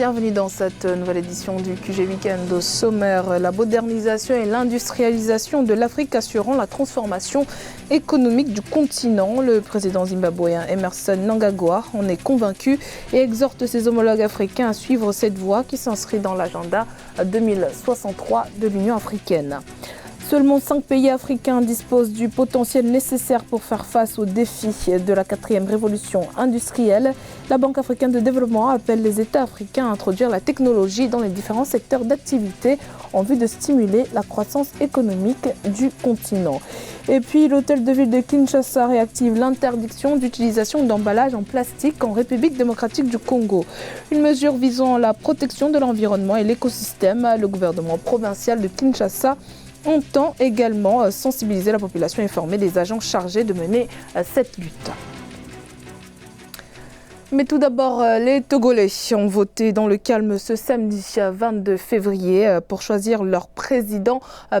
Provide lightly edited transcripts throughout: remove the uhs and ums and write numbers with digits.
Bienvenue dans cette nouvelle édition du QG Weekend. Au sommaire, la modernisation et l'industrialisation de l'Afrique assurant la transformation économique du continent. Le président zimbabwéen Emmerson Mnangagwa en est convaincu et exhorte ses homologues africains à suivre cette voie qui s'inscrit dans l'agenda 2063 de l'Union africaine. Seulement 5 pays africains disposent du potentiel nécessaire pour faire face aux défis de la 4e révolution industrielle. La Banque africaine de développement appelle les États africains à introduire la technologie dans les différents secteurs d'activité en vue de stimuler la croissance économique du continent. Et puis l'hôtel de ville de Kinshasa réactive l'interdiction d'utilisation d'emballages en plastique en République démocratique du Congo. Une mesure visant la protection de l'environnement et l'écosystème. Le gouvernement provincial de Kinshasa entend également sensibiliser la population et former des agents chargés de mener cette lutte. Mais tout d'abord, les Togolais ont voté dans le calme ce samedi 22 février pour choisir leur président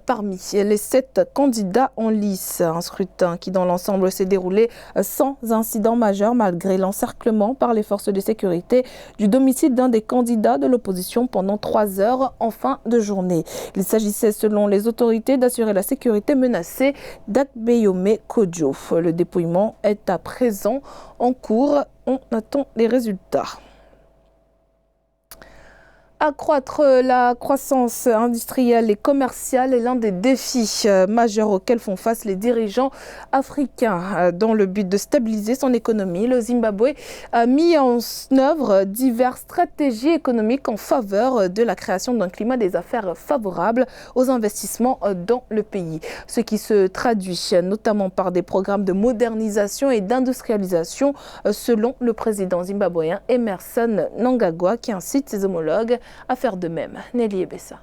parmi les 7 candidats en lice. Un scrutin qui dans l'ensemble s'est déroulé sans incident majeur malgré l'encerclement par les forces de sécurité du domicile d'un des candidats de l'opposition pendant 3 heures en fin de journée. Il s'agissait selon les autorités d'assurer la sécurité menacée d'Akbeyome Kodjo. Le dépouillement est à présent en cours. On attend les résultats. Accroître la croissance industrielle et commerciale est l'un des défis majeurs auxquels font face les dirigeants africains. Dans le but de stabiliser son économie, le Zimbabwe a mis en œuvre diverses stratégies économiques en faveur de la création d'un climat des affaires favorable aux investissements dans le pays. Ce qui se traduit notamment par des programmes de modernisation et d'industrialisation selon le président zimbabwéen Emmerson Mnangagwa qui incite ses homologues à faire de même. Nelly Ebessa.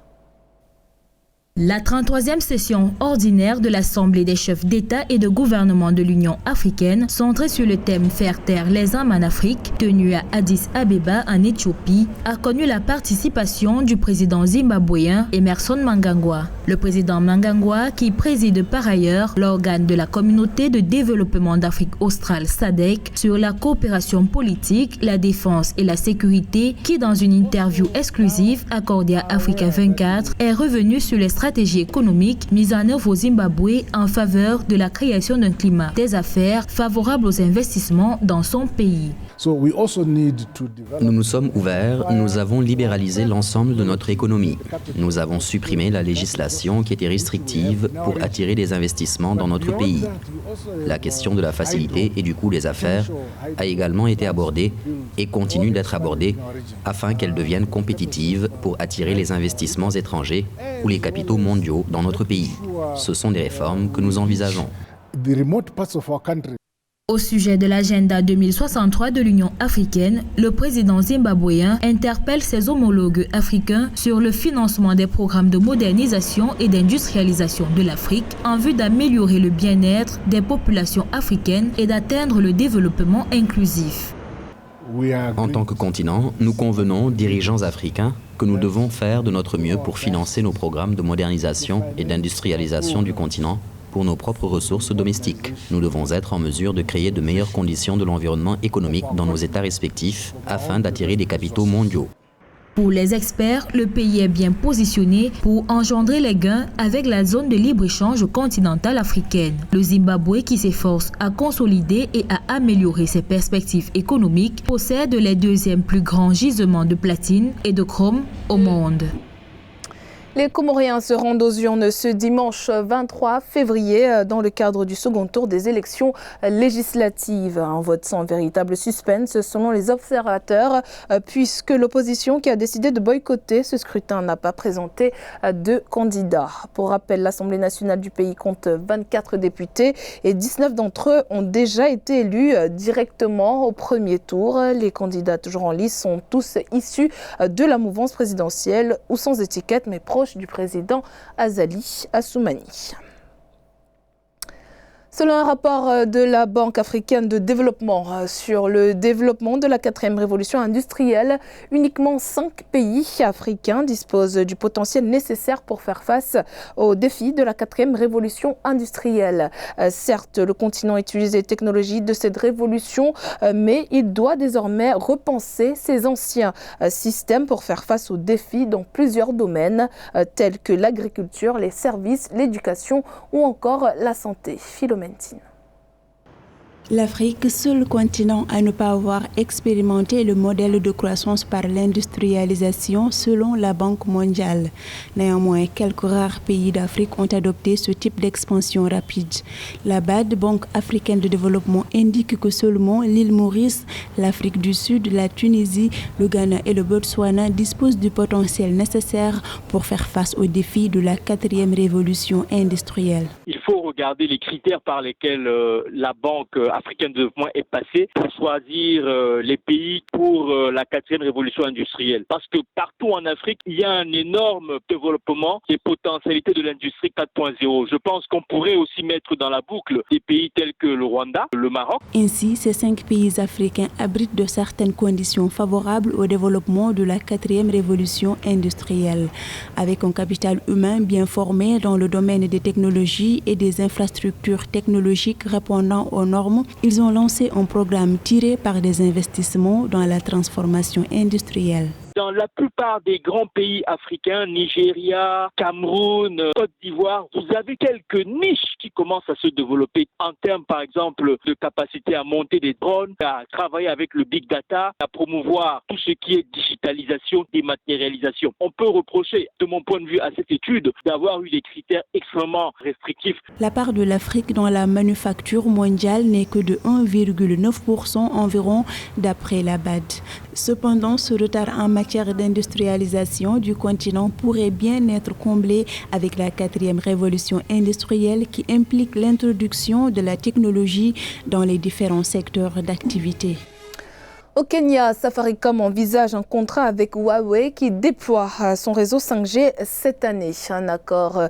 La 33e session ordinaire de l'Assemblée des chefs d'État et de gouvernement de l'Union africaine, centrée sur le thème « Faire taire les armes en Afrique », tenue à Addis Abeba en Éthiopie, a connu la participation du président zimbabwéen Emmerson Mnangagwa. Le président Mnangagwa, qui préside par ailleurs l'organe de la communauté de développement d'Afrique australe SADC sur la coopération politique, la défense et la sécurité, qui dans une interview exclusive accordée à Africa 24 est revenu sur les stratégie économique mise en œuvre au Zimbabwe en faveur de la création d'un climat des affaires favorable aux investissements dans son pays. Nous nous sommes ouverts, nous avons libéralisé l'ensemble de notre économie. Nous avons supprimé la législation qui était restrictive pour attirer des investissements dans notre pays. La question de la facilité et du coût des affaires a également été abordée et continue d'être abordée afin qu'elle devienne compétitive pour attirer les investissements étrangers ou les capitaux mondiaux dans notre pays. Ce sont des réformes que nous envisageons. Au sujet de l'agenda 2063 de l'Union africaine, le président zimbabwéen interpelle ses homologues africains sur le financement des programmes de modernisation et d'industrialisation de l'Afrique en vue d'améliorer le bien-être des populations africaines et d'atteindre le développement inclusif. En tant que continent, nous convenons, dirigeants africains, que nous devons faire de notre mieux pour financer nos programmes de modernisation et d'industrialisation du continent pour nos propres ressources domestiques. Nous devons être en mesure de créer de meilleures conditions de l'environnement économique dans nos États respectifs afin d'attirer des capitaux mondiaux. Pour les experts, le pays est bien positionné pour engendrer les gains avec la zone de libre-échange continentale africaine. Le Zimbabwe, qui s'efforce à consolider et à améliorer ses perspectives économiques, possède les 2e plus grands gisements de platine et de chrome au monde. Les Comoriens se rendent aux urnes ce dimanche 23 février dans le cadre du second tour des élections législatives. Un vote sans véritable suspense selon les observateurs puisque l'opposition qui a décidé de boycotter ce scrutin n'a pas présenté de candidats. Pour rappel, l'Assemblée nationale du pays compte 24 députés et 19 d'entre eux ont déjà été élus directement au premier tour. Les candidats toujours en lice sont tous issus de la mouvance présidentielle ou sans étiquette mais proches du président Azali Assoumani. Selon un rapport de la Banque africaine de développement sur le développement de la 4e révolution industrielle, uniquement 5 pays africains disposent du potentiel nécessaire pour faire face aux défis de la 4e révolution industrielle. Certes, le continent utilise les technologies de cette révolution, mais il doit désormais repenser ses anciens systèmes pour faire face aux défis dans plusieurs domaines, tels que l'agriculture, les services, l'éducation ou encore la santé. Philomène. L'Afrique, seul continent à ne pas avoir expérimenté le modèle de croissance par l'industrialisation selon la Banque mondiale. Néanmoins, quelques rares pays d'Afrique ont adopté ce type d'expansion rapide. La BAD, Banque africaine de développement, indique que seulement l'île Maurice, l'Afrique du Sud, la Tunisie, le Ghana et le Botswana disposent du potentiel nécessaire pour faire face aux défis de la 4e révolution industrielle. Il faut regarder les critères par lesquels la Banque africaine de développement est passée pour choisir les pays pour la 4e révolution industrielle. Parce que partout en Afrique, il y a un énorme développement des potentialités de l'industrie 4.0. Je pense qu'on pourrait aussi mettre dans la boucle des pays tels que le Rwanda, le Maroc. Ainsi, ces 5 pays africains abritent de certaines conditions favorables au développement de la 4e révolution industrielle. Avec un capital humain bien formé dans le domaine des technologies et des infrastructures technologiques répondant aux normes, ils ont lancé un programme tiré par des investissements dans la transformation industrielle. Dans la plupart des grands pays africains, Nigeria, Cameroun, Côte d'Ivoire, vous avez quelques niches qui commencent à se développer en termes, par exemple, de capacité à monter des drones, à travailler avec le big data, à promouvoir tout ce qui est digitalisation, dématérialisation. On peut reprocher, de mon point de vue, à cette étude d'avoir eu des critères extrêmement restrictifs. La part de l'Afrique dans la manufacture mondiale n'est que de 1,9% environ d'après la BAD. Cependant, ce retard en matière d'industrialisation du continent pourrait bien être comblé avec la 4e révolution industrielle qui implique l'introduction de la technologie dans les différents secteurs d'activité. Au Kenya, Safaricom envisage un contrat avec Huawei qui déploie son réseau 5G cette année. Un accord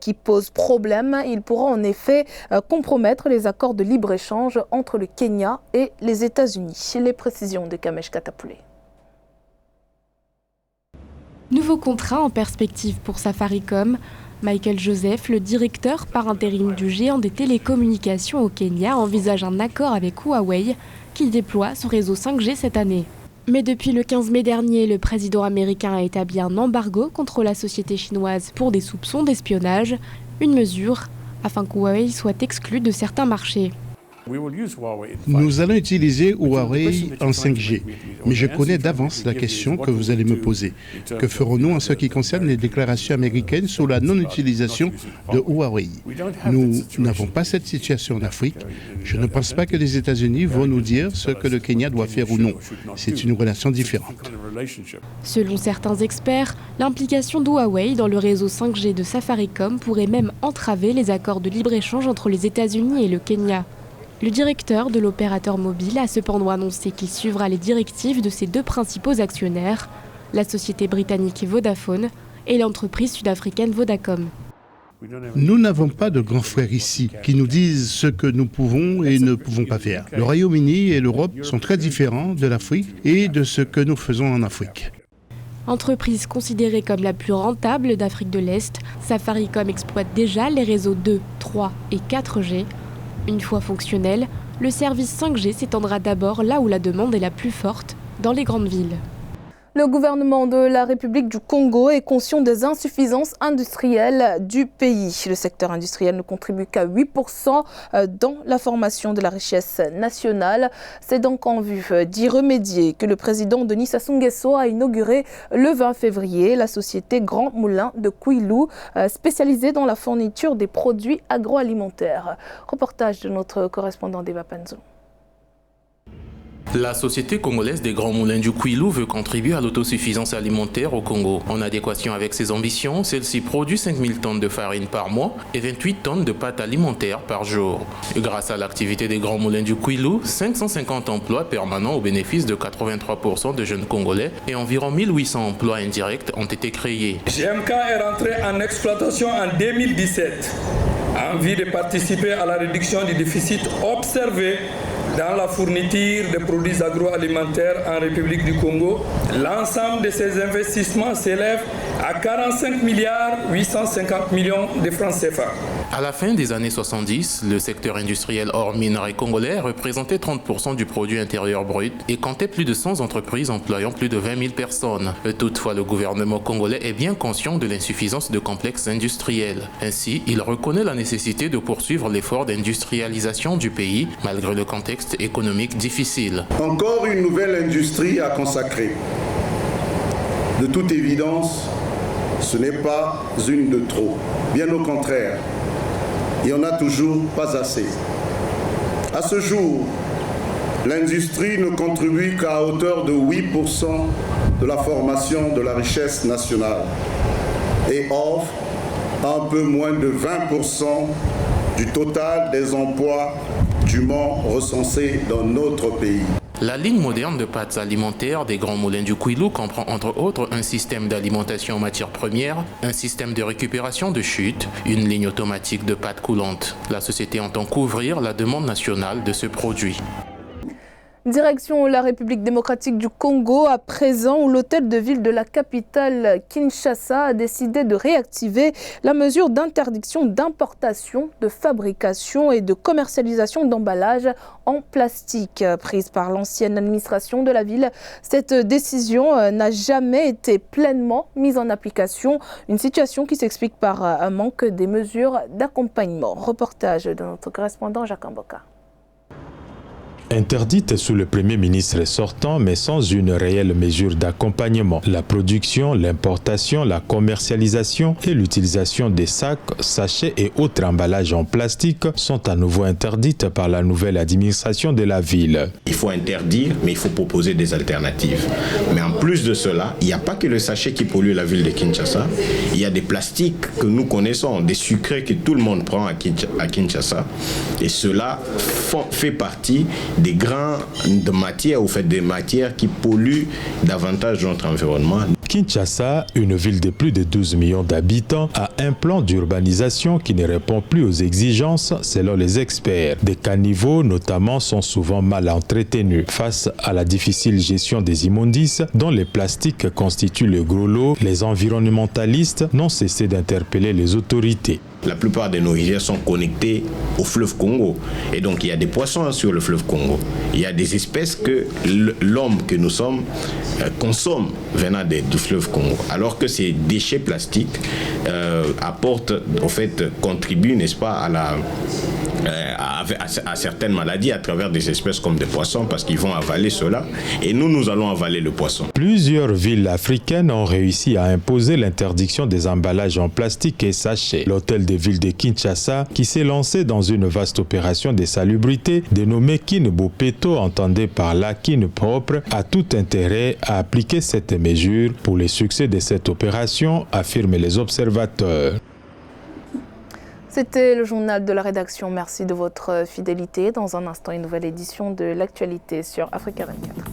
qui pose problème. Il pourra en effet compromettre les accords de libre-échange entre le Kenya et les États-Unis. Les précisions de Kamesh Katapoulé. Nouveau contrat en perspective pour Safaricom. Michael Joseph, le directeur par intérim du géant des télécommunications au Kenya, envisage un accord avec Huawei qui déploie son réseau 5G cette année. Mais depuis le 15 mai dernier, le président américain a établi un embargo contre la société chinoise pour des soupçons d'espionnage, une mesure afin que Huawei soit exclu de certains marchés. Nous allons utiliser Huawei en 5G, mais je connais d'avance la question que vous allez me poser. Que ferons-nous en ce qui concerne les déclarations américaines sur la non-utilisation de Huawei? Nous n'avons pas cette situation en Afrique. Je ne pense pas que les États-Unis vont nous dire ce que le Kenya doit faire ou non. C'est une relation différente. Selon certains experts, l'implication d'Huawei dans le réseau 5G de Safaricom pourrait même entraver les accords de libre-échange entre les États-Unis et le Kenya. Le directeur de l'opérateur mobile a cependant annoncé qu'il suivra les directives de ses 2 principaux actionnaires, la société britannique Vodafone et l'entreprise sud-africaine Vodacom. Nous n'avons pas de grands frères ici qui nous disent ce que nous pouvons et ne pouvons pas faire. Le Royaume-Uni et l'Europe sont très différents de l'Afrique et de ce que nous faisons en Afrique. Entreprise considérée comme la plus rentable d'Afrique de l'Est, Safaricom exploite déjà les réseaux 2, 3 et 4G. Une fois fonctionnel, le service 5G s'étendra d'abord là où la demande est la plus forte, dans les grandes villes. Le gouvernement de la République du Congo est conscient des insuffisances industrielles du pays. Le secteur industriel ne contribue qu'à 8% dans la formation de la richesse nationale. C'est donc en vue d'y remédier que le président Denis Sassou Nguesso a inauguré le 20 février la société Grand Moulin de Kouilou, spécialisée dans la fourniture des produits agroalimentaires. Reportage de notre correspondant Deva Panzo. La société congolaise des Grands Moulins du Kouilou veut contribuer à l'autosuffisance alimentaire au Congo. En adéquation avec ses ambitions, celle-ci produit 5000 tonnes de farine par mois et 28 tonnes de pâtes alimentaires par jour. Grâce à l'activité des Grands Moulins du Kouilou, 550 emplois permanents au bénéfice de 83% de jeunes Congolais et environ 1800 emplois indirects ont été créés. GMK est rentré en exploitation en 2017. a envie de participer à la réduction du déficit observé dans la fourniture de produits agroalimentaires en République du Congo. L'ensemble de ces investissements s'élève à 45 milliards 850 millions de francs CFA. À la fin des années 70, le secteur industriel hors minerais congolais représentait 30% du produit intérieur brut et comptait plus de 100 entreprises employant plus de 20 000 personnes. Toutefois, le gouvernement congolais est bien conscient de l'insuffisance de complexes industriels. Ainsi, il reconnaît la nécessité de poursuivre l'effort d'industrialisation du pays malgré le contexte économique difficile. Encore une nouvelle industrie à consacrer. De toute évidence, ce n'est pas une de trop. Bien au contraire, il n'y en a toujours pas assez. À ce jour, l'industrie ne contribue qu'à hauteur de 8% de la formation de la richesse nationale et offre un peu moins de 20% du total des emplois dûment recensés dans notre pays. La ligne moderne de pâtes alimentaires des Grands Moulins du Kwilu comprend entre autres un système d'alimentation en matières premières, un système de récupération de chute, une ligne automatique de pâtes coulantes. La société entend couvrir la demande nationale de ce produit. Direction la République démocratique du Congo, à présent, où l'hôtel de ville de la capitale Kinshasa a décidé de réactiver la mesure d'interdiction d'importation, de fabrication et de commercialisation d'emballages en plastique prise par l'ancienne administration de la ville. Cette décision n'a jamais été pleinement mise en application, une situation qui s'explique par un manque des mesures d'accompagnement. Reportage de notre correspondant Jacques Mboka. Interdite sous le Premier ministre sortant, mais sans une réelle mesure d'accompagnement. La production, l'importation, la commercialisation et l'utilisation des sacs, sachets et autres emballages en plastique sont à nouveau interdites par la nouvelle administration de la ville. Il faut interdire, mais il faut proposer des alternatives. Mais en plus de cela, il n'y a pas que le sachet qui pollue la ville de Kinshasa. Il y a des plastiques que nous connaissons, des sucrés que tout le monde prend à Kinshasa. Et cela fait partie des grains de matière, ou fait des matières qui polluent davantage notre environnement. Kinshasa, une ville de plus de 12 millions d'habitants, a un plan d'urbanisation qui ne répond plus aux exigences selon les experts. Des caniveaux notamment sont souvent mal entretenus. Face à la difficile gestion des immondices dont les plastiques constituent le gros lot, les environnementalistes n'ont cessé d'interpeller les autorités. La plupart de nos rivières sont connectées au fleuve Congo. Et donc, il y a des poissons sur le fleuve Congo. Il y a des espèces que l'homme que nous sommes consomme venant du fleuve Congo. Alors que ces déchets plastiques contribuent, n'est-ce pas, à certaines maladies à travers des espèces comme des poissons, parce qu'ils vont avaler cela. Et nous allons avaler le poisson. Plusieurs villes africaines ont réussi à imposer l'interdiction des emballages en plastique et sachets. L'hôtel de ville de Kinshasa, qui s'est lancé dans une vaste opération de salubrité dénommée Kin Bopeto, entendée par la Kin propre, a tout intérêt à appliquer cette mesure pour le succès de cette opération, affirment les observateurs. C'était le journal de la rédaction. Merci de votre fidélité. Dans un instant, une nouvelle édition de l'actualité sur Africa 24.